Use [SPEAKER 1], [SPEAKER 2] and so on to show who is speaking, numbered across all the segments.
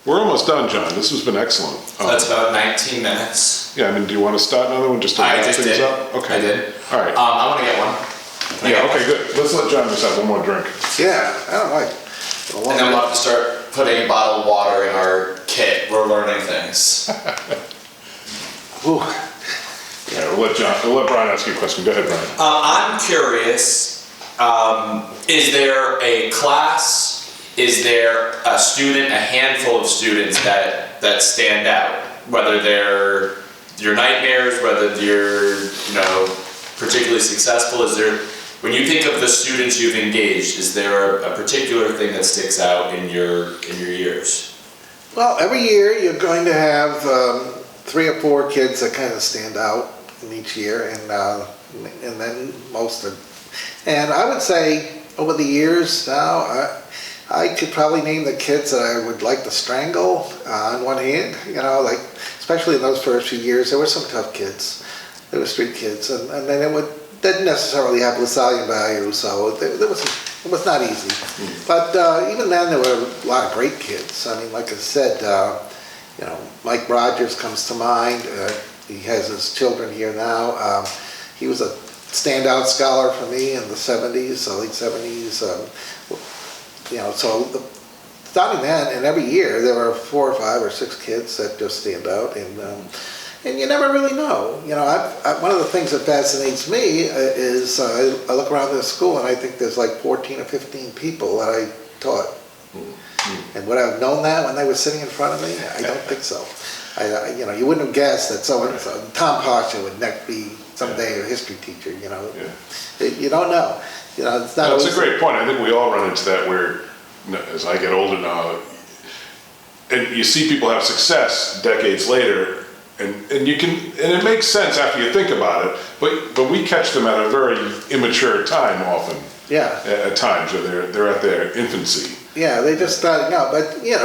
[SPEAKER 1] We're almost done, John. This has been excellent.
[SPEAKER 2] That's about 19 minutes.
[SPEAKER 1] Yeah, I mean, do you want to start another one just to wrap things
[SPEAKER 2] did.
[SPEAKER 1] up? Okay.
[SPEAKER 2] I did.
[SPEAKER 1] All right.
[SPEAKER 2] I want to get one.
[SPEAKER 1] Okay, good. Let's let John just have one more drink.
[SPEAKER 3] Yeah, I don't like.
[SPEAKER 2] And then we'll have to start putting a bottle of water in our kit. We're learning things.
[SPEAKER 3] Ooh.
[SPEAKER 1] Yeah, we'll let Brian ask you a question. Go ahead, Brian.
[SPEAKER 2] I'm curious, is there a class, is there a student, a handful of students that stand out? Whether they're your nightmares, whether you're, particularly successful, is there, when you think of the students you've engaged, is there a particular thing that sticks out in your years?
[SPEAKER 3] Well, every year you're going to have 3 or 4 kids that kind of stand out in each year, and then most of. And I would say over the years now, I could probably name the kids that I would like to strangle on one hand. Like especially in those first few years, there were some tough kids. There were street kids, and then didn't necessarily have Lasallian value, so it was not easy. But even then, there were a lot of great kids. I mean, like I said, Mike Rogers comes to mind. He has his children here now. He was a standout scholar for me in the 70s, late 70s. So starting then, and every year there were 4 or 5 or 6 kids that just stand out, and you never really know. One of the things that fascinates me is I look around the school and I think there's like 14 or 15 people that I taught. And would I have known that when they were sitting in front of me? I don't think so. You wouldn't have guessed that Tom Pasha would next be someday a history teacher. You don't know. It's not.
[SPEAKER 1] That's a great point. I think we all run into that where, as I get older now, and you see people have success decades later, and it makes sense after you think about it. But we catch them at a very immature time often.
[SPEAKER 3] Yeah.
[SPEAKER 1] At times, or they're at their infancy.
[SPEAKER 3] Yeah, they just starting out, but you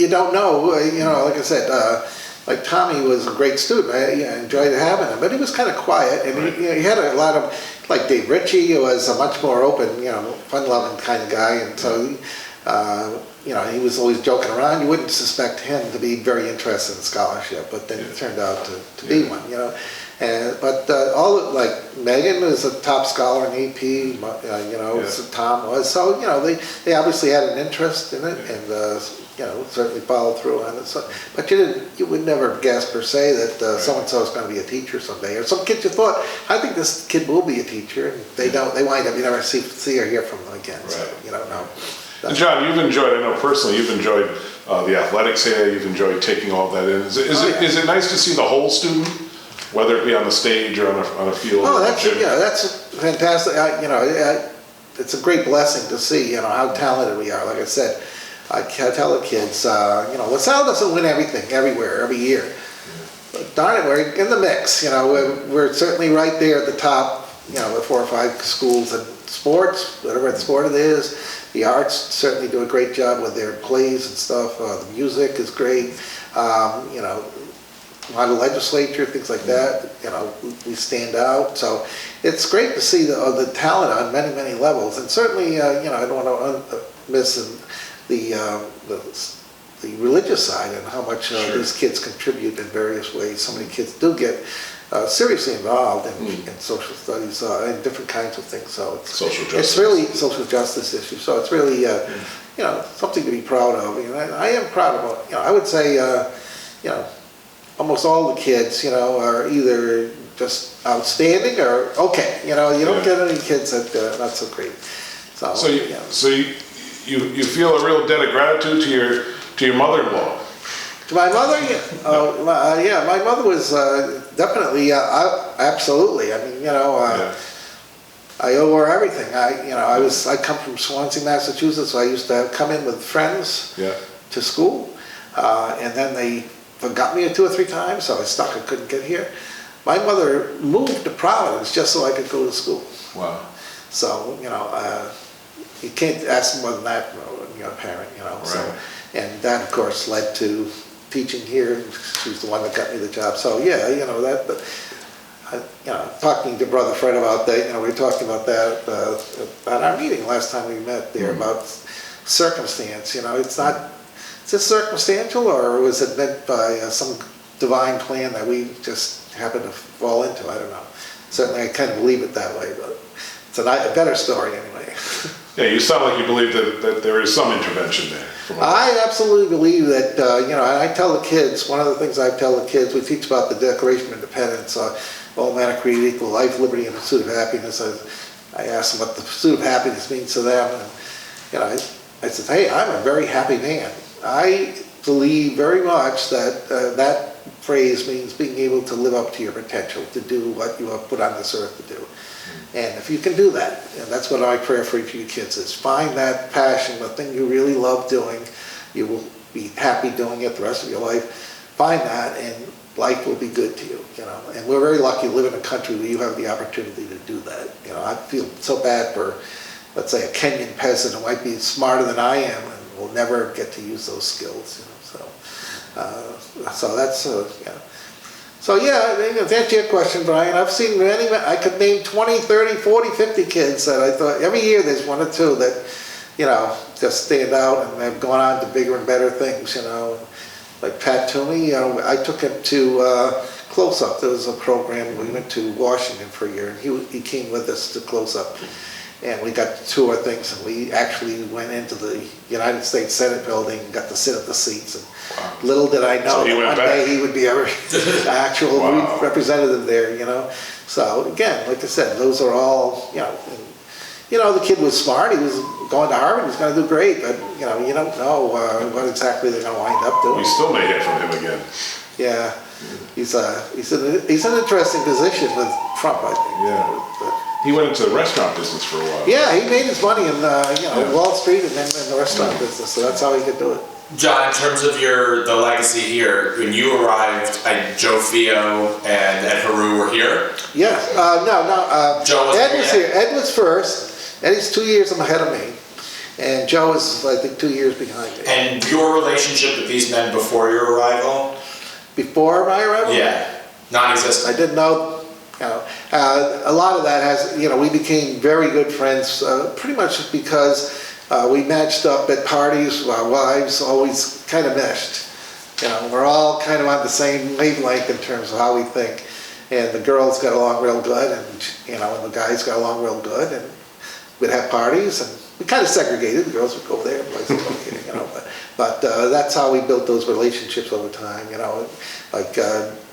[SPEAKER 3] don't know. Like I said, like Tommy was a great student. I enjoyed having him, but he was kind of quiet, and right. He had a lot of, like Dave Ritchie, who was a much more open, fun-loving kind of guy, and so he was always joking around. You wouldn't suspect him to be very interested in scholarship, but then it turned out to be one. But like Megan was a top scholar in AP, so Tom was. So they obviously had an interest in it, and certainly followed through on it. So, but you would never guess per se that so and so is going to be a teacher someday. Or some kids you thought, I think this kid will be a teacher, and they don't. They wind up, you never see or hear from them again. Right. So you don't know.
[SPEAKER 1] And John, you've enjoyed. I know personally, you've enjoyed the athletics here. You've enjoyed taking all that in. Is it nice to see the whole student? Whether it be on the stage or on a field.
[SPEAKER 3] Oh, that's fantastic. It's a great blessing to see. How talented we are. Like I said, I tell the kids, LaSalle doesn't win everything everywhere every year, but darn it, we're in the mix. We're certainly right there at the top. The 4 or 5 schools in sports, whatever sport it is. The arts certainly do a great job with their plays and stuff. The music is great. A lot of legislature, things like that, we stand out. So it's great to see the talent on many, many levels. And certainly, I don't want to miss the religious side and how much these kids contribute in various ways. So many kids do get seriously involved in social studies and different kinds of things. So it's really social justice issue. So it's really, something to be proud of. I am proud of it. I would say, almost all the kids, are either just outstanding or okay. You don't get any kids that are not so great. So
[SPEAKER 1] you feel a real debt of gratitude to your mother-in-law.
[SPEAKER 3] To my mother, my mother was definitely absolutely. I mean, I owe her everything. I come from Swansea, Massachusetts, so I used to come in with friends to school, and then they forgot me 2 or 3 times, so I stuck. I couldn't get here. My mother moved to Providence just so I could go to school.
[SPEAKER 1] Wow.
[SPEAKER 3] So you can't ask more than that from your parent,
[SPEAKER 1] Right.
[SPEAKER 3] So, and that of course led to teaching here. She's the one that got me the job. So talking to Brother Fred about that, we were talking about that at our meeting last time we met there about circumstance. It's not is this circumstantial, or was it meant by some divine plan that we just happened to fall into? I don't know. Certainly I kind of believe it that way, but it's a better story anyway.
[SPEAKER 1] Yeah, you sound like you believe that there is some intervention there.
[SPEAKER 3] I absolutely believe that, and I tell the kids, one of the things I tell the kids, we teach about the Declaration of Independence, all men are created equal, life, liberty, and the pursuit of happiness. I ask them what the pursuit of happiness means to them, and I said, hey, I'm a very happy man. I believe very much that that phrase means being able to live up to your potential, to do what you are put on this earth to do. And if you can do that, and that's what my prayer for each of you kids is, find that passion, the thing you really love doing, you will be happy doing it the rest of your life. Find that, and life will be good to you, And we're very lucky to live in a country where you have the opportunity to do that. I feel so bad for, let's say, a Kenyan peasant who might be smarter than I am and will never get to use those skills. So that's So yeah, to answer your question, Brian, I've seen many, I could name 20, 30, 40, 50 kids that I thought, every year there's one or two that, just stand out and have gone on to bigger and better things, Like Pat Toomey, I took him to Close Up. There was a program, we went to Washington for a year, and he came with us to Close Up. And we got to tour things, and we actually went into the United States Senate building and got to sit at the seats. And
[SPEAKER 1] wow.
[SPEAKER 3] Little did I know that one day he would be our actual
[SPEAKER 1] wow.
[SPEAKER 3] representative there, So again, like I said, those are all, the kid was smart. He was going to Harvard. He was going to do great, but you don't know what exactly they're going to wind up doing.
[SPEAKER 1] We still may hear from him again.
[SPEAKER 3] Yeah, he's an interesting position with Trump, I think.
[SPEAKER 1] Yeah. He went into the restaurant business for a while.
[SPEAKER 3] Yeah, he made his money in Wall Street and then in the restaurant business, so that's how he could do it.
[SPEAKER 2] John, in terms of the legacy here, when you arrived, Joe Fio and Ed Haru were here?
[SPEAKER 3] Yeah, no.
[SPEAKER 2] Joe was
[SPEAKER 3] Ed was here. Ed was first. Eddie's 2 years ahead of me. And Joe is, I think, 2 years behind me.
[SPEAKER 2] And your relationship with these men before your arrival?
[SPEAKER 3] Before my arrival?
[SPEAKER 2] Yeah, non-existent.
[SPEAKER 3] I didn't know. A lot of that has, we became very good friends pretty much because we matched up at parties. Our wives always kind of meshed. We're all kind of on the same wavelength in terms of how we think. And the girls got along real good, and the guys got along real good, and we'd have parties, and we kind of segregated. The girls would go there, boys would go here, but that's how we built those relationships over time. Like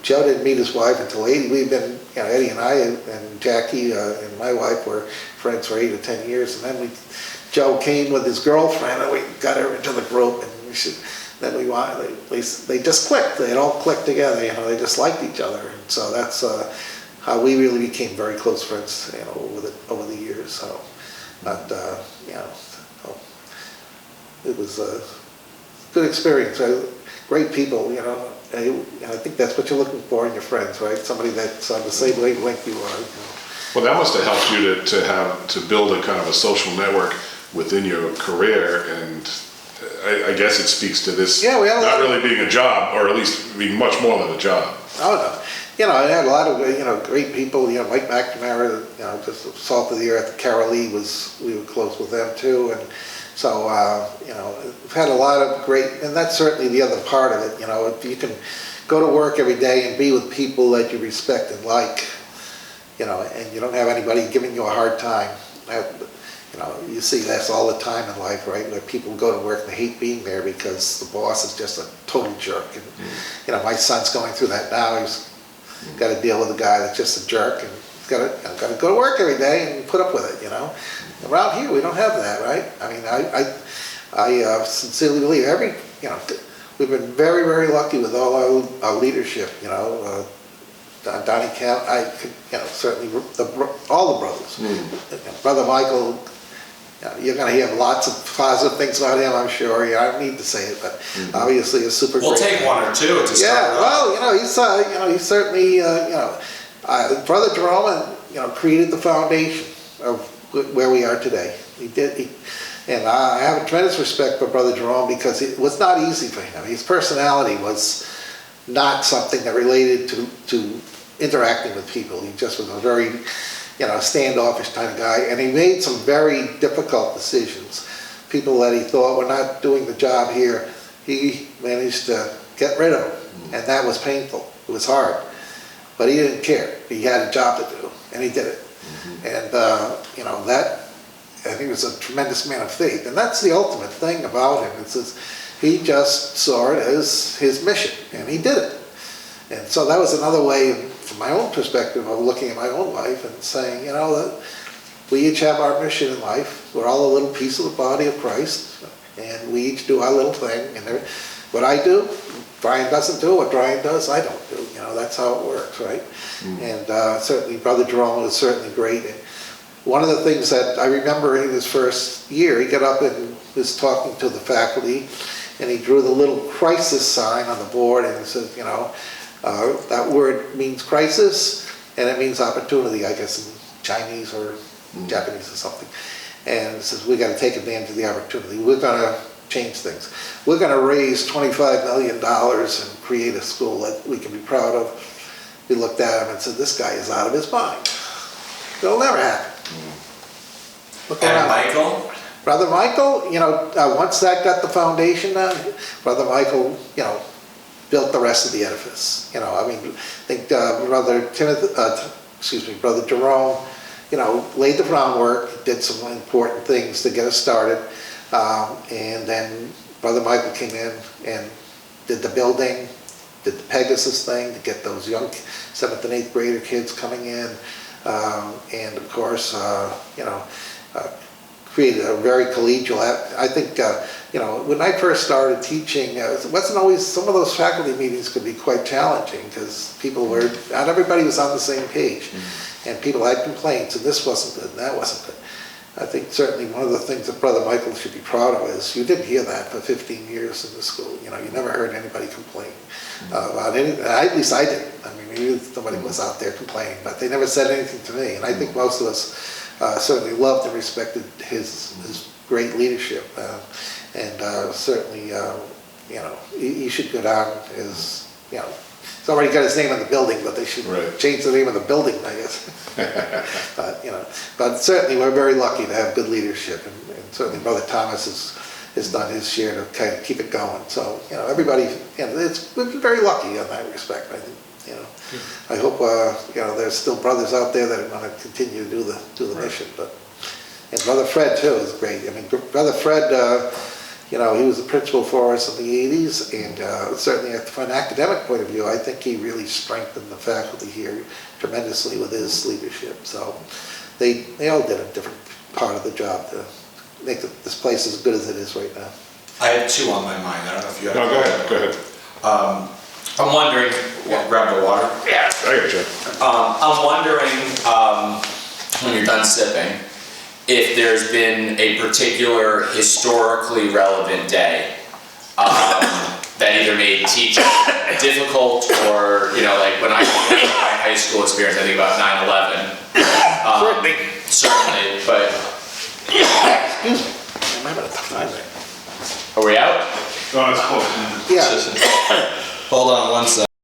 [SPEAKER 3] Joe didn't meet his wife until 80. We've been, Eddie and I and Jackie and my wife were friends for 8 or 10 years, and then Joe came with his girlfriend, and we got her into the group, and they just clicked. They all clicked together. They just liked each other, and so that's how we really became very close friends. Over the years. So, but it was a good experience. Great people. I think that's what you're looking for in your friends, right? Somebody that's on the same wavelength you are.
[SPEAKER 1] Well, that must have helped you to build a kind of a social network within your career, and I guess it speaks to this not really being a job, or at least being much more than a job.
[SPEAKER 3] Oh no, I had a lot of great people. Mike McNamara, just salt of the earth. Carol Lee we were close with them too, and so we've had a lot of great, and that's certainly the other part of it. If you can go to work every day and be with people that you respect and like, and you don't have anybody giving you a hard time. You see this all the time in life, right? Where people go to work and they hate being there because the boss is just a total jerk. And my son's going through that now. He's got to deal with a guy that's just a jerk, and he's got to go to work every day and put up with it. Around here we don't have that, right? I mean, I sincerely believe we've been very, very lucky with all our leadership. Donnie Count, certainly all the brothers. Brother Michael, you're going to hear lots of positive things about him, I'm sure. I don't need to say it, but obviously a super
[SPEAKER 2] we'll
[SPEAKER 3] great
[SPEAKER 2] take
[SPEAKER 3] man.
[SPEAKER 2] One or two to start
[SPEAKER 3] well, he's certainly, Brother Jerome, created the foundation of where we are today. He did, and I have a tremendous respect for Brother Jerome because it was not easy for him. His personality was not something that related to interacting with people. He just was a very, standoffish kind of guy, and he made some very difficult decisions. People that he thought were not doing the job here, he managed to get rid of them, and that was painful. It was hard, but he didn't care. He had a job to do, and he did it. And you know, that, I think, was a tremendous man of faith, and that's the ultimate thing about him. It's just, he just saw it as his mission, and he did it. And so that was another way, from my own perspective, of looking at my own life and saying, you know, that we each have our mission in life. We're all a little piece of the body of Christ, and we each do our little thing. And what I do, Brian doesn't do. What Brian does, I don't do. You know, that's how it works, right? And certainly, Brother Jerome was certainly great. And one of the things that I remember in his first year, he got up and was talking to the faculty, and he drew the little crisis sign on the board, and he said, you know, that word means crisis, and it means opportunity, I guess, in Chinese or Japanese or something. And it says, we got to take advantage of the opportunity. We're going to change things. We're going to raise $25 million and create a school that we can be proud of. We looked at him and said, this guy is out of his mind. It'll never happen. Look
[SPEAKER 2] And
[SPEAKER 3] around.
[SPEAKER 2] Michael?
[SPEAKER 3] Brother Michael, you know, once that got the foundation done, Brother Michael, you know, built the rest of the edifice. You know, I mean, I think Brother Jerome, you know, laid the groundwork, did some important things to get us started, and then Brother Michael came in and did the building, did the Pegasus thing to get those young 7th and 8th grader kids coming in, and of course, you know, created a very collegial, I think, you know, when I first started teaching, it wasn't always, some of those faculty meetings could be quite challenging because people were, not everybody was on the same page. And people had complaints, and this wasn't good, and that wasn't good. I think certainly one of the things that Brother Michael should be proud of is you didn't hear that for 15 years in the school. You know, you never heard anybody complain about anything. At least I didn't. I mean, maybe somebody was out there complaining, but they never said anything to me. And I think most of us certainly loved and respected his great leadership. And certainly, you know, he should go down as, you know, he's already got his name on the building, but they should change the name of the building, I guess. But, you know, but certainly we're very lucky to have good leadership, and certainly Brother Thomas has done his share to kind of keep it going. So, you know, everybody, you know, we're very lucky in that respect, I think. You know, I hope you know, there's still brothers out there that are going to continue to do the mission. But and Brother Fred too is great. I mean, Brother Fred, you know, he was the principal for us in the 80s, and certainly from an academic point of view, I think he really strengthened the faculty here tremendously with his leadership. So they all did a different part of the job to make this place as good as it is right now.
[SPEAKER 2] I have two on my mind. I don't know if you have.
[SPEAKER 1] No, go ahead.
[SPEAKER 2] I'm wondering, grab the water.
[SPEAKER 1] Yeah, I got you.
[SPEAKER 2] I'm wondering, when you're done sipping, if there's been a particular historically relevant day that either made teaching difficult, or, you know, like when I think about my high school experience, I think about 9/11. Certainly, but...
[SPEAKER 3] Excuse me, I'm having a tough time there.
[SPEAKER 2] Are we out?
[SPEAKER 1] No, it's close.
[SPEAKER 3] Yeah.
[SPEAKER 2] Hold on one second.